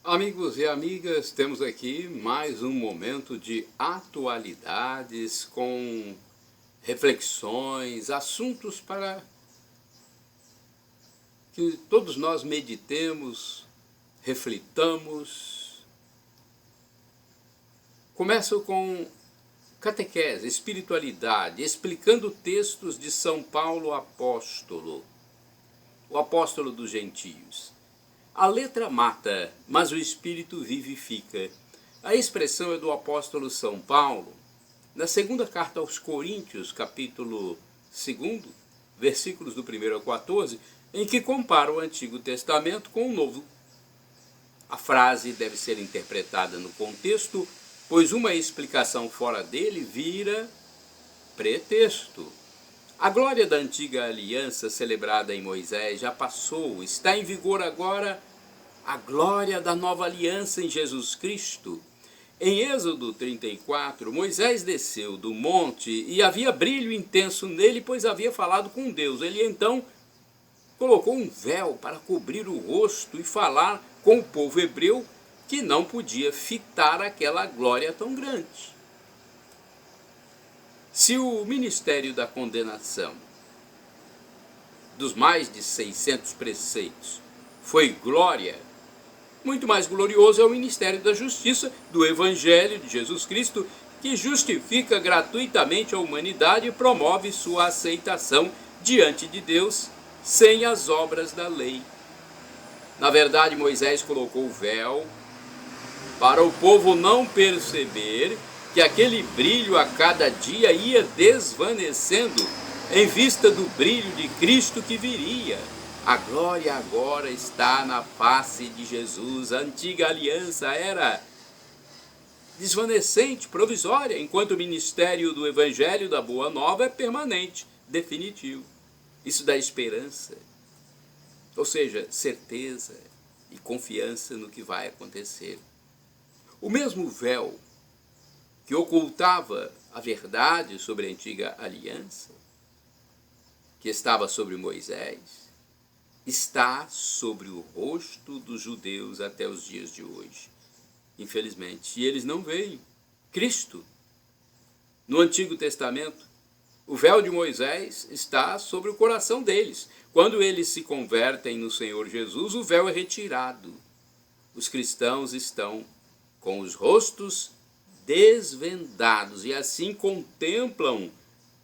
Amigos e amigas, temos aqui mais um momento de atualidades com reflexões, assuntos para que todos nós meditemos, reflitamos. Começo com catequese, espiritualidade, explicando textos de São Paulo apóstolo, o apóstolo dos gentios. A letra mata, mas o espírito vivifica. A expressão é do apóstolo São Paulo, na segunda carta aos Coríntios, capítulo 2, versículos do 1 ao 14, em que compara o Antigo Testamento com o Novo. A frase deve ser interpretada no contexto, pois uma explicação fora dele vira pretexto. A glória da antiga aliança celebrada em Moisés já passou, está em vigor agora a glória da nova aliança em Jesus Cristo. Em Êxodo 34, Moisés desceu do monte e havia brilho intenso nele, pois havia falado com Deus. Ele então colocou um véu para cobrir o rosto e falar com o povo hebreu, que não podia fitar aquela glória tão grande. Se o ministério da condenação dos mais de 600 preceitos foi glória, muito mais glorioso é o ministério da justiça, do Evangelho de Jesus Cristo, que justifica gratuitamente a humanidade e promove sua aceitação diante de Deus sem as obras da lei. Na verdade, Moisés colocou o véu para o povo não perceber que aquele brilho a cada dia ia desvanecendo em vista do brilho de Cristo que viria. A glória agora está na face de Jesus. A antiga aliança era desvanecente, provisória, enquanto o ministério do Evangelho da Boa Nova é permanente, definitivo. Isso dá esperança, ou seja, certeza e confiança no que vai acontecer. O mesmo véu que ocultava a verdade sobre a antiga aliança, que estava sobre Moisés, está sobre o rosto dos judeus até os dias de hoje, infelizmente. E eles não veem Cristo. No Antigo Testamento, o véu de Moisés está sobre o coração deles. Quando eles se convertem no Senhor Jesus, o véu é retirado. Os cristãos estão com os rostos desvendados e assim contemplam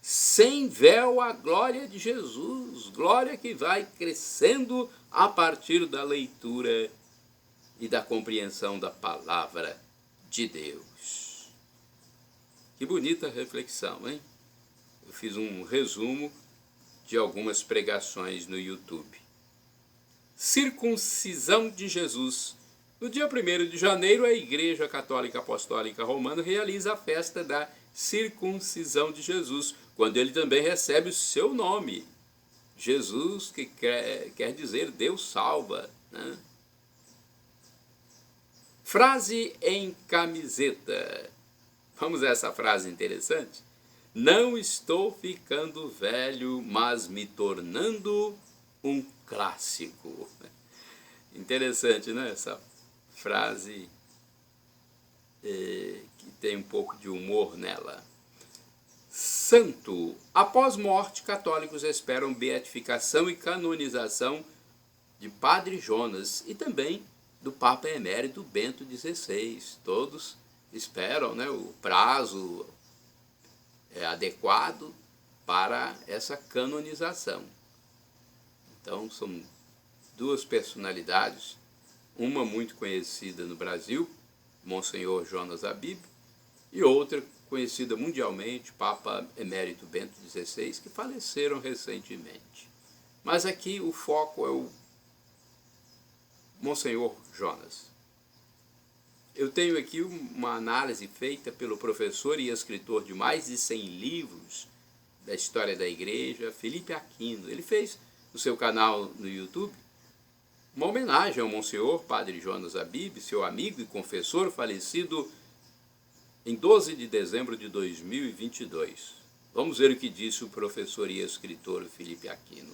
sem véu a glória de Jesus, glória que vai crescendo a partir da leitura e da compreensão da palavra de Deus. Que bonita reflexão, hein? Eu fiz um resumo de algumas pregações no YouTube. Circuncisão de Jesus. No dia 1º de janeiro, a Igreja Católica Apostólica Romana realiza a festa da circuncisão de Jesus, quando ele também recebe o seu nome. Jesus, que quer dizer Deus salva, né? Frase em camiseta. Vamos a essa frase interessante? Não estou ficando velho, mas me tornando um clássico. Interessante, né? Essa frase que tem um pouco de humor nela. Santo. Após morte, católicos esperam beatificação e canonização de Padre Jonas e também do Papa Emérito Bento XVI. Todos esperam, né, o prazo adequado para essa canonização. Então, são duas personalidades, uma muito conhecida no Brasil, Monsenhor Jonas Habib, e outra conhecida mundialmente, Papa Emérito Bento XVI, que faleceram recentemente. Mas aqui o foco é o Monsenhor Jonas. Eu tenho aqui uma análise feita pelo professor e escritor de mais de 100 livros da história da Igreja, Felipe Aquino. Ele fez no seu canal no YouTube uma homenagem ao Monsenhor Padre Jonas Habib, seu amigo e confessor, falecido em 12 de dezembro de 2022. Vamos ver o que disse o professor e escritor Felipe Aquino.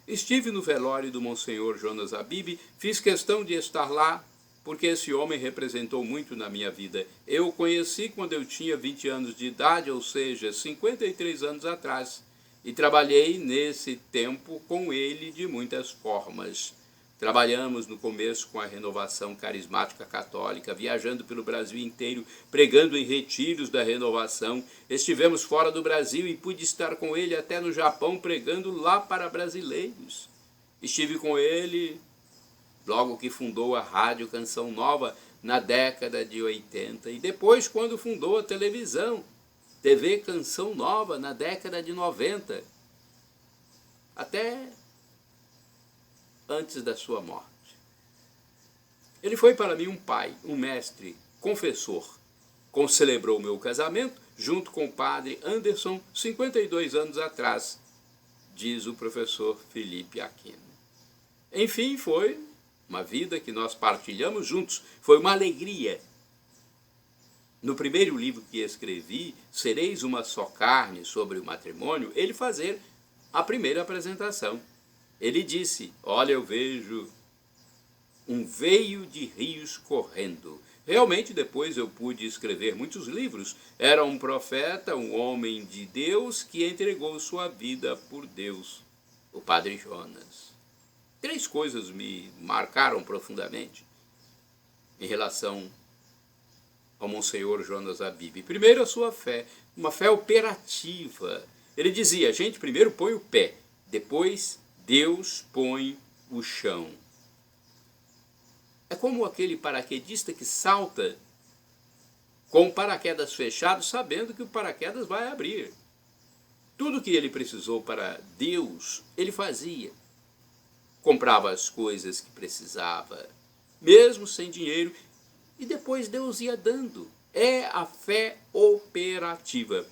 Estive no velório do Monsenhor Jonas Habib, fiz questão de estar lá porque esse homem representou muito na minha vida. Eu o conheci quando eu tinha 20 anos de idade, ou seja, 53 anos atrás, e trabalhei nesse tempo com ele de muitas formas. Trabalhamos no começo com a Renovação Carismática Católica, viajando pelo Brasil inteiro, pregando em retiros da Renovação. Estivemos fora do Brasil e pude estar com ele até no Japão, pregando lá para brasileiros. Estive com ele logo que fundou a Rádio Canção Nova na década de 80 e depois quando fundou a televisão, TV Canção Nova na década de 90, até antes da sua morte. Ele foi para mim um pai, um mestre, confessor. Concelebrou meu casamento junto com o padre Anderson 52 anos atrás, diz o professor Felipe Aquino. Enfim, foi uma vida que nós partilhamos juntos, foi uma alegria. No primeiro livro que escrevi, Sereis uma Só Carne, sobre o matrimônio, ele fazer a primeira apresentação. Ele disse, olha, eu vejo um veio de rios correndo. Realmente, depois eu pude escrever muitos livros. Era um profeta, um homem de Deus que entregou sua vida por Deus, o Padre Jonas. 3 coisas me marcaram profundamente em relação ao Monsenhor Jonas Abib. Primeiro, a sua fé, uma fé operativa. Ele dizia, a gente primeiro põe o pé, depois Deus põe o chão. É como aquele paraquedista que salta com o paraquedas fechado, sabendo que o paraquedas vai abrir. Tudo que ele precisou para Deus, ele fazia. Comprava as coisas que precisava, mesmo sem dinheiro, e depois Deus ia dando. É a fé operativa.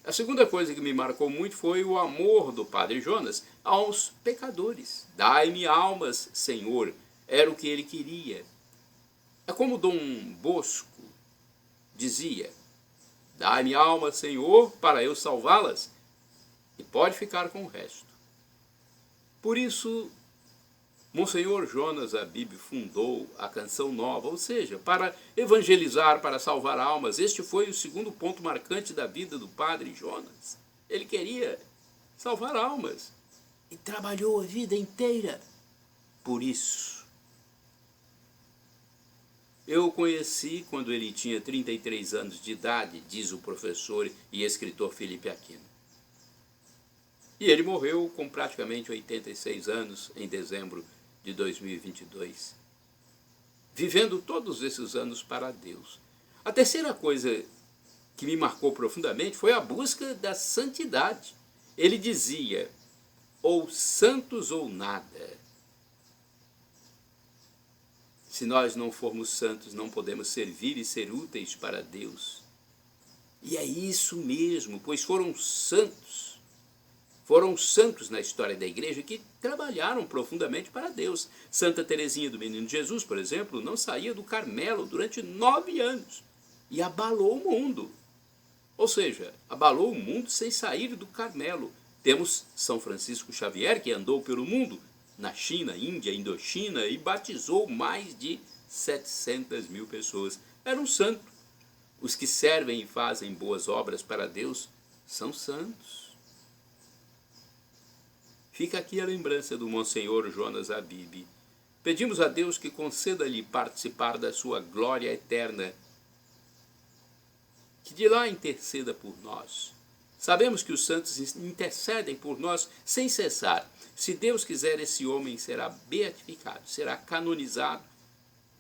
A segunda coisa que me marcou muito foi o amor do Padre Jonas aos pecadores. Dai-me almas, Senhor, era o que ele queria. É como Dom Bosco dizia, dai-me almas, Senhor, para eu salvá-las, e pode ficar com o resto. Por isso, Monsenhor Jonas Abib fundou a Canção Nova, ou seja, para evangelizar, para salvar almas. Este foi o segundo ponto marcante da vida do Padre Jonas. Ele queria salvar almas e trabalhou a vida inteira por isso. Eu o conheci quando ele tinha 33 anos de idade, diz o professor e escritor Felipe Aquino. E ele morreu com praticamente 86 anos em dezembro de 2022, vivendo todos esses anos para Deus. A terceira coisa que me marcou profundamente foi a busca da santidade. Ele dizia, ou santos ou nada. Se nós não formos santos, não podemos servir e ser úteis para Deus. E é isso mesmo, pois foram santos na história da igreja que trabalharam profundamente para Deus. Santa Teresinha do Menino Jesus, por exemplo, não saía do Carmelo durante 9 anos e abalou o mundo. Ou seja, abalou o mundo sem sair do Carmelo. Temos São Francisco Xavier, que andou pelo mundo, na China, Índia, Indochina, e batizou mais de 700 mil pessoas. Era um santo. Os que servem e fazem boas obras para Deus são santos. Fica aqui a lembrança do Monsenhor Jonas Abib. Pedimos a Deus que conceda-lhe participar da sua glória eterna, que de lá interceda por nós. Sabemos que os santos intercedem por nós sem cessar. Se Deus quiser, esse homem será beatificado, será canonizado,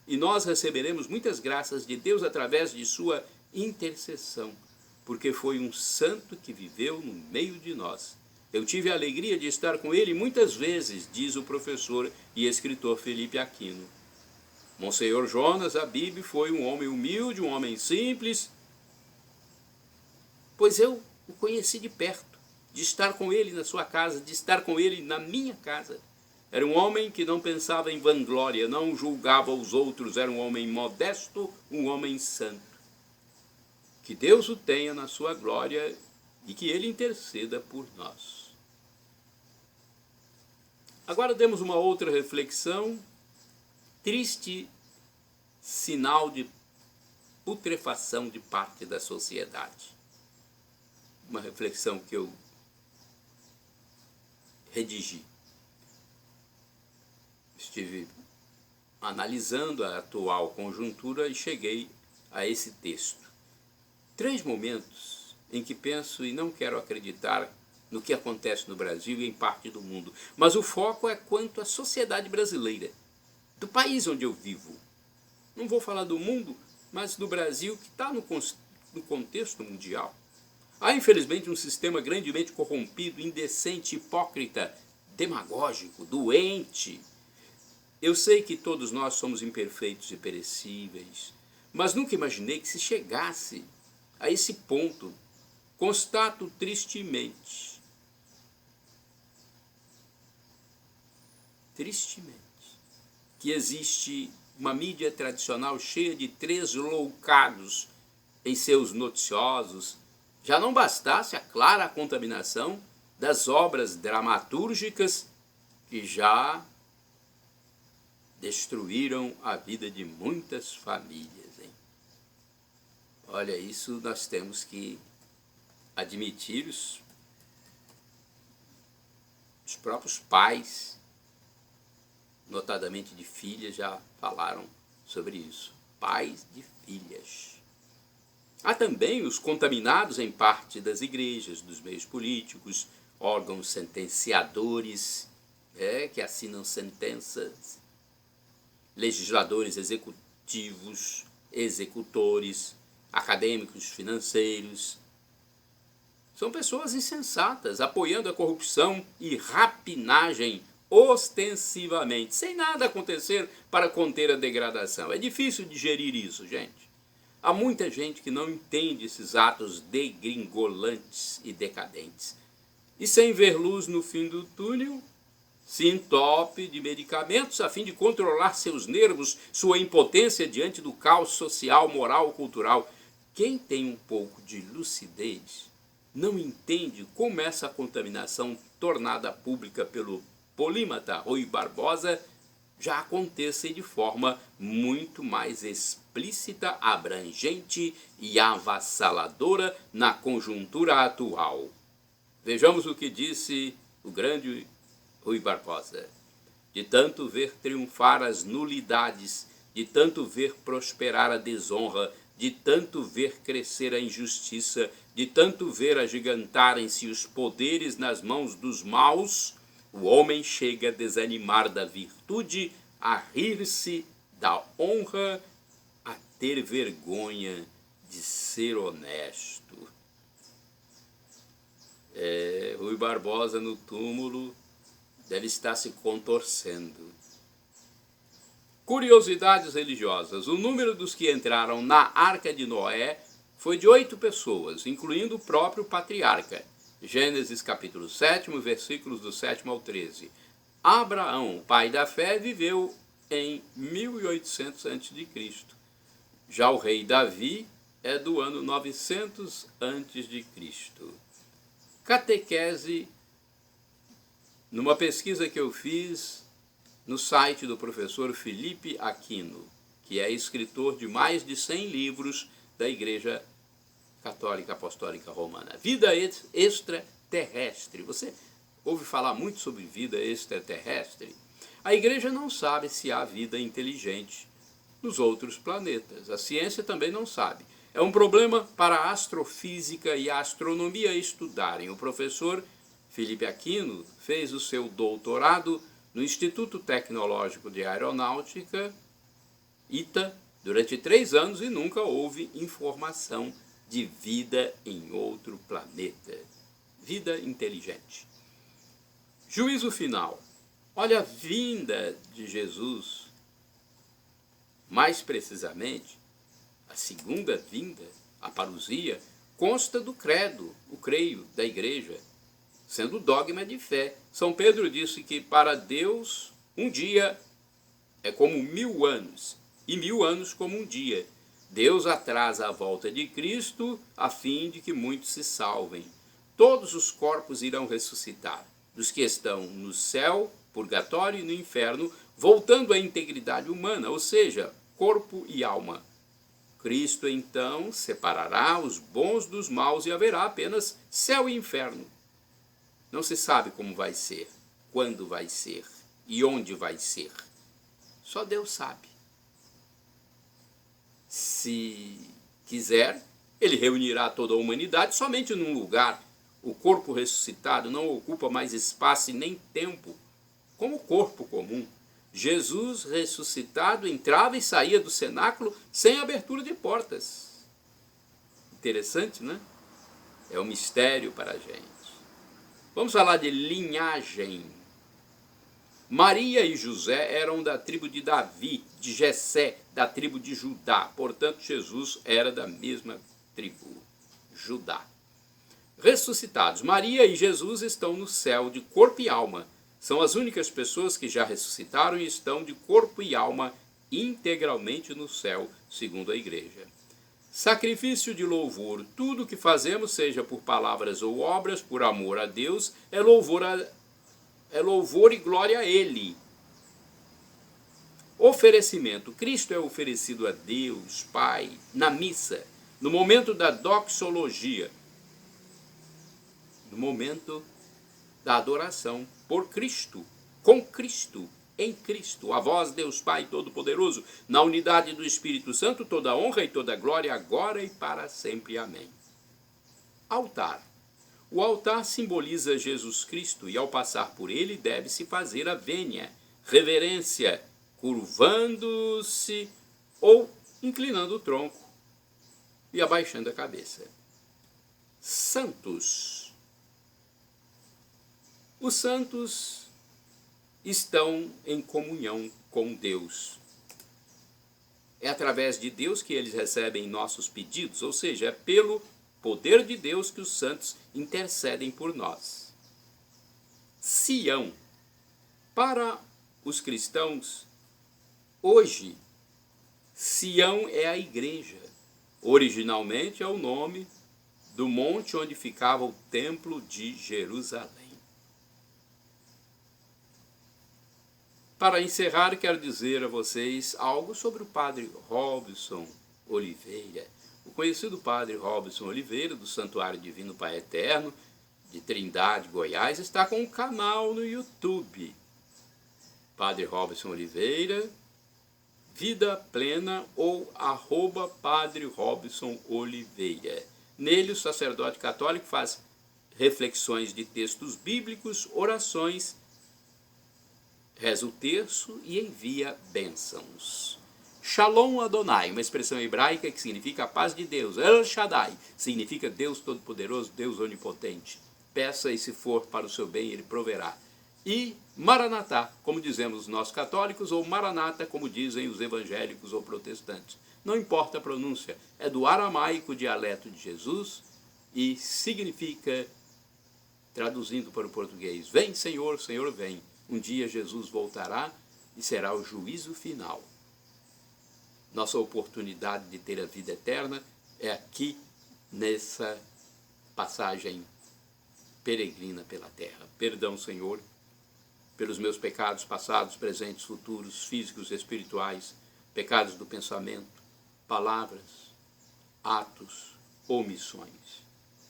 e nós receberemos muitas graças de Deus através de sua intercessão, porque foi um santo que viveu no meio de nós. Eu tive a alegria de estar com ele muitas vezes, diz o professor e escritor Felipe Aquino. Monsenhor Jonas Abib foi um homem humilde, um homem simples, pois eu o conheci de perto, de estar com ele na sua casa, de estar com ele na minha casa. Era um homem que não pensava em vanglória, não julgava os outros, era um homem modesto, um homem santo. Que Deus o tenha na sua glória e que ele interceda por nós. Agora demos uma outra reflexão. Triste sinal de putrefação de parte da sociedade. Uma reflexão que eu redigi. Estive analisando a atual conjuntura e cheguei a esse texto. 3 momentos em que penso e não quero acreditar no que acontece no Brasil e em parte do mundo, mas o foco é quanto à sociedade brasileira, do país onde eu vivo. Não vou falar do mundo, mas do Brasil, que está no contexto mundial. Há, infelizmente, um sistema grandemente corrompido, indecente, hipócrita, demagógico, doente. Eu sei que todos nós somos imperfeitos e perecíveis, mas nunca imaginei que se chegasse a esse ponto. Constato tristemente, que existe uma mídia tradicional cheia de tresloucados em seus noticiosos. Já não bastasse a clara contaminação das obras dramatúrgicas que já destruíram a vida de muitas famílias, hein? Olha, isso nós temos que admitir. Os próprios pais, notadamente de filhas, já falaram sobre isso. Pais de filhas. Há também os contaminados em parte das igrejas, dos meios políticos, órgãos sentenciadores, que assinam sentenças, legisladores executivos, executores, acadêmicos, financeiros. São pessoas insensatas, apoiando a corrupção e rapinagem ostensivamente, sem nada acontecer para conter a degradação. É difícil digerir isso, gente. Há muita gente que não entende esses atos degringolantes e decadentes. E sem ver luz no fim do túnel, se entope de medicamentos a fim de controlar seus nervos, sua impotência diante do caos social, moral, cultural. Quem tem um pouco de lucidez não entende como essa contaminação tornada pública pelo polímata Rui Barbosa já aconteça de forma muito mais explícita, abrangente e avassaladora na conjuntura atual. Vejamos o que disse o grande Rui Barbosa. De tanto ver triunfar as nulidades, de tanto ver prosperar a desonra, de tanto ver crescer a injustiça, de tanto ver agigantarem-se os poderes nas mãos dos maus, o homem chega a desanimar da virtude, a rir-se da honra, a ter vergonha de ser honesto. Rui Barbosa no túmulo deve estar se contorcendo. Curiosidades religiosas. O número dos que entraram na Arca de Noé foi de 8 pessoas, incluindo o próprio patriarca. Gênesis capítulo 7, versículos do 7 ao 13. Abraão, pai da fé, viveu em 1800 a.C. Já o rei Davi é do ano 900 a.C. Catequese. Numa pesquisa que eu fiz no site do professor Felipe Aquino, que é escritor de mais de 100 livros da Igreja Católica Apostólica Romana. Vida extraterrestre. Você ouve falar muito sobre vida extraterrestre? A Igreja não sabe se há vida inteligente nos outros planetas. A ciência também não sabe. É um problema para a astrofísica e a astronomia estudarem. O professor Felipe Aquino fez o seu doutorado no Instituto Tecnológico de Aeronáutica, ITA, durante 3 anos e nunca houve informação de vida em outro planeta. Vida inteligente. Juízo final. Olha, a vinda de Jesus, mais precisamente, a segunda vinda, a parousia, consta do credo, o creio da igreja, sendo dogma de fé. São Pedro disse que para Deus um dia é como 1000 anos, e 1000 anos como um dia. Deus atrasa a volta de Cristo a fim de que muitos se salvem. Todos os corpos irão ressuscitar, dos que estão no céu, purgatório e no inferno, voltando à integridade humana, ou seja, corpo e alma. Cristo então separará os bons dos maus e haverá apenas céu e inferno. Não se sabe como vai ser, quando vai ser e onde vai ser. Só Deus sabe. Se quiser, ele reunirá toda a humanidade somente num lugar. O corpo ressuscitado não ocupa mais espaço e nem tempo, como o corpo comum. Jesus ressuscitado entrava e saía do cenáculo sem abertura de portas. Interessante, né? É um mistério para a gente. Vamos falar de linhagem. Maria e José eram da tribo de Davi, de Jessé, da tribo de Judá. Portanto, Jesus era da mesma tribo, Judá. Ressuscitados. Maria e Jesus estão no céu de corpo e alma. São as únicas pessoas que já ressuscitaram e estão de corpo e alma integralmente no céu, segundo a igreja. Sacrifício de louvor. Tudo que fazemos, seja por palavras ou obras, por amor a Deus, é louvor e glória a Ele. Oferecimento. Cristo é oferecido a Deus, Pai, na missa, no momento da doxologia, no momento da adoração por Cristo, com Cristo, em Cristo, a vós, Deus Pai Todo-Poderoso, na unidade do Espírito Santo, toda honra e toda glória, agora e para sempre. Amém. Altar. O altar simboliza Jesus Cristo e, ao passar por ele, deve-se fazer a vênia, reverência, curvando-se ou inclinando o tronco e abaixando a cabeça. Santos. Os santos estão em comunhão com Deus. É através de Deus que eles recebem nossos pedidos, ou seja, é pelo poder de Deus que os santos intercedem por nós. Sião. Para os cristãos, hoje, Sião é a igreja. Originalmente é o nome do monte onde ficava o templo de Jerusalém. Para encerrar, quero dizer a vocês algo sobre o padre Robson Oliveira. O conhecido padre Robson Oliveira, do Santuário Divino Pai Eterno, de Trindade, Goiás, está com um canal no YouTube. Padre Robson Oliveira, Vida Plena ou @Padre Robson Oliveira. Nele, o sacerdote católico faz reflexões de textos bíblicos, orações, reza o terço e envia bênçãos. Shalom Adonai, uma expressão hebraica que significa a paz de Deus. El Shaddai significa Deus Todo-Poderoso, Deus Onipotente. Peça e se for para o seu bem, Ele proverá. E Maranatá, como dizemos nós católicos, ou Maranata, como dizem os evangélicos ou protestantes. Não importa a pronúncia, é do aramaico, dialeto de Jesus, e significa, traduzindo para o português, vem Senhor, Senhor vem. Um dia Jesus voltará e será o juízo final. Nossa oportunidade de ter a vida eterna é aqui, nessa passagem peregrina pela terra. Perdão, Senhor, pelos meus pecados passados, presentes, futuros, físicos e espirituais, pecados do pensamento, palavras, atos, omissões.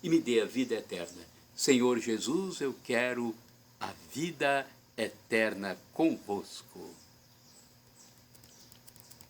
E me dê a vida eterna. Senhor Jesus, eu quero a vida eterna convosco.